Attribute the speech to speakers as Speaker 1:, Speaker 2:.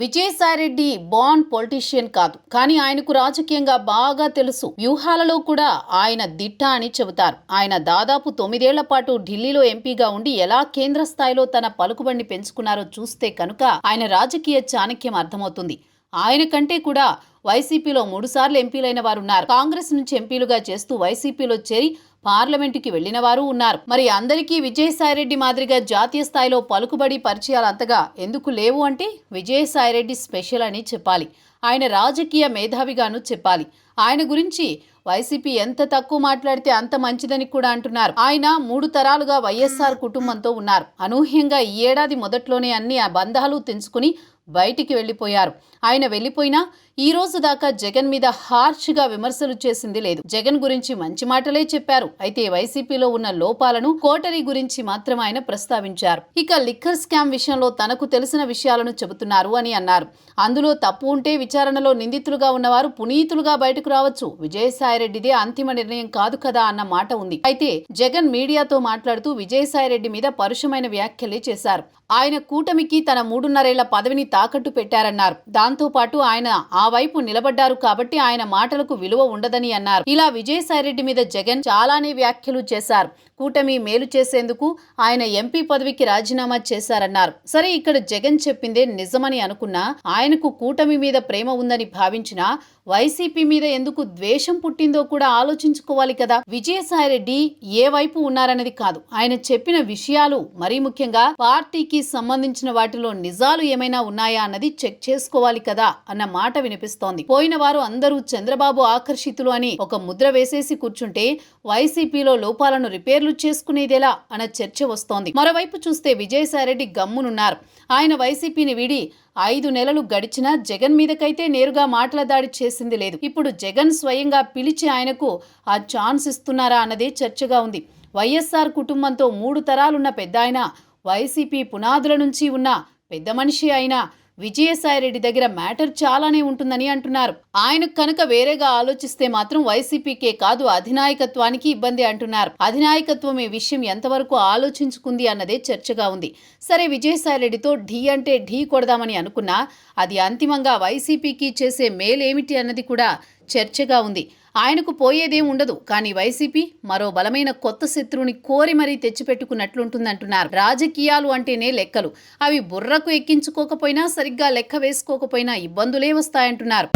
Speaker 1: విజయసాయిరెడ్డి బాన్ politician కాదు, కానీ ఆయనకు రాజకీయంగా బాగా తెలుసు. వ్యూహాలలో కూడా ఆయన దిట్ట అని చెబుతారు. ఆయన దాదాపు 9 ఏళ్ల పాటు ఢిల్లీలో ఎంపీగా ఉండి ఎలా కేంద్ర స్థాయిలో తన పలుకుబడిని పెంచుకున్నారో చూస్తే కనుక ఆయన రాజకీయ చాణక్యం అర్థమవుతుంది. ఆయన కంటే కూడా వైసీపీలో 3 సార్లు ఎంపీలైన వారు ఉన్నారు. కాంగ్రెస్ నుంచి ఎంపీలుగా చేస్తూ వైసీపీలో చేరి పార్లమెంటుకి వెళ్లిన వారు ఉన్నారు. మరి అందరికీ విజయసాయిరెడ్డి మాదిరిగా జాతీయ స్థాయిలో పలుకుబడి పరిచయాలు అంతగా ఎందుకు లేవు అంటే విజయసాయిరెడ్డి స్పెషల్ అని చెప్పాలి. ఆయన రాజకీయ మేధావిగాను చెప్పాలి. ఆయన గురించి వైసీపీ ఎంత తక్కువ మాట్లాడితే అంత మంచిదని కూడా అంటున్నారు. ఆయన 3 తరాలుగా వైఎస్ఆర్ కుటుంబంతో ఉన్నారు. అనూహ్యంగా ఈ ఏడాది మొదట్లోనే అన్ని బంధాలు తెంచుకుని బయటికి వెళ్లిపోయారు. ఆయన వెళ్లిపోయినా ఈ రోజు దాకా జగన్ మీద హార్ష్గా విమర్శలు చేసింది లేదు. జగన్ గురించి మంచి మాటలే చెప్పారు. అయితే వైసీపీలో ఉన్న లోపాలను, కోటరీ గురించి మాత్రం ఆయన ప్రస్తావించారు. ఇక లిక్కర్ స్కామ్ విషయంలో తనకు తెలిసిన విషయాలను చెబుతున్నారు అని అన్నారు. అందులో తప్పు ఉంటే విచారణలో నిందితులుగా ఉన్నవారు పునీతులుగా బయటకు రావచ్చు. విజయసాయిరెడ్డిదే అంతిమ నిర్ణయం కాదు కదా అన్న మాట ఉంది. అయితే జగన్ మీడియాతో మాట్లాడుతూ విజయసాయిరెడ్డి మీద పరుషమైన వ్యాఖ్యలే చేశారు. ఆయన కూటమికి తన 3.5 ఏళ్ల పదవిని తాకట్టు పెట్టారన్నారు. దాంతో పాటు ఆయన ఆ వైపు నిలబడ్డారు కాబట్టి ఆయన మాటలకు విలువ ఉండదని అన్నారు. ఇలా విజయసాయిరెడ్డి మీద జగన్ చాలానే వ్యాఖ్యలు చేశారు. కూటమి మేలు చేసేందుకు ఆయన ఎంపీ పదవికి రాజీనామా చేశారన్నారు. సరే, ఇక్కడ జగన్ చెప్పిందే నిజమని అనుకున్నా, ఆయనకు కూటమి మీద ప్రేమ ఉందని భావించినా వైసీపీ మీద ఎందుకు ద్వేషం పుట్టిందో కూడా ఆలోచించుకోవాలి కదా. విజయసాయిరెడ్డి ఏ వైపు ఉన్నారన్నది కాదు, ఆయన చెప్పిన విషయాలు, మరీ ముఖ్యంగా పార్టీకి సంబంధించిన వాటిలో నిజాలు ఏమైనా ఉన్నాయా అన్నది చెక్ చేసుకోవాలి కదా అన్న మాట వినిపిస్తోంది. పోయిన వారు అందరూ చంద్రబాబు ఆకర్షితులు అని ఒక ముద్ర వేసేసి కూర్చుంటే వైసీపీలో లోపాలను రిపేర్లు చేసుకునేదేలా అన్న చర్చ వస్తోంది. మరోవైపు చూస్తే విజయసాయిరెడ్డి గమ్మునున్నారు. ఆయన వైసీపీని వీడి 5 నెలలు గడిచినా జగన్ మీదకైతే నేరుగా మాటల దాడి చేసింది లేదు. ఇప్పుడు జగన్ స్వయంగా పిలిచి ఆయనకు ఆ ఛాన్స్ ఇస్తున్నారా అన్నదే చర్చగా ఉంది. వైఎస్ఆర్ కుటుంబంతో 3 తరాలున్న పెద్ద ఆయన, వైసీపీ పునాదుల నుంచి ఉన్న పెద్ద మనిషి అయిన విజయసాయిరెడ్డి దగ్గర మ్యాటర్ చాలానే ఉంటుందని అంటున్నారు. ఆయన కనుక వేరేగా ఆలోచిస్తే మాత్రం వైసీపీకే కాదు అధినాయకత్వానికి ఇబ్బంది అంటున్నారు. అధినాయకత్వం ఈ విషయం ఎంతవరకు ఆలోచించుకుంది అన్నదే చర్చగా ఉంది. సరే, విజయసాయిరెడ్డితో ఢీ అంటే ఢీ కొడదామని అనుకున్నా అది అంతిమంగా వైసీపీకి చేసే మేలేమిటి అన్నది కూడా చర్చగా ఉంది. ఆయనకు పోయేదేం ఉండదు, కానీ వైసీపీ మరో బలమైన కొత్త శత్రువుని కోరి మరీ తెచ్చిపెట్టుకున్నట్లుంటుందంటున్నారు. రాజకీయాలు అంటేనే లెక్కలు. అవి బుర్రకు ఎక్కించుకోకపోయినా, సరిగ్గా లెక్క వేసుకోకపోయినా ఇబ్బందులే వస్తాయంటున్నారు.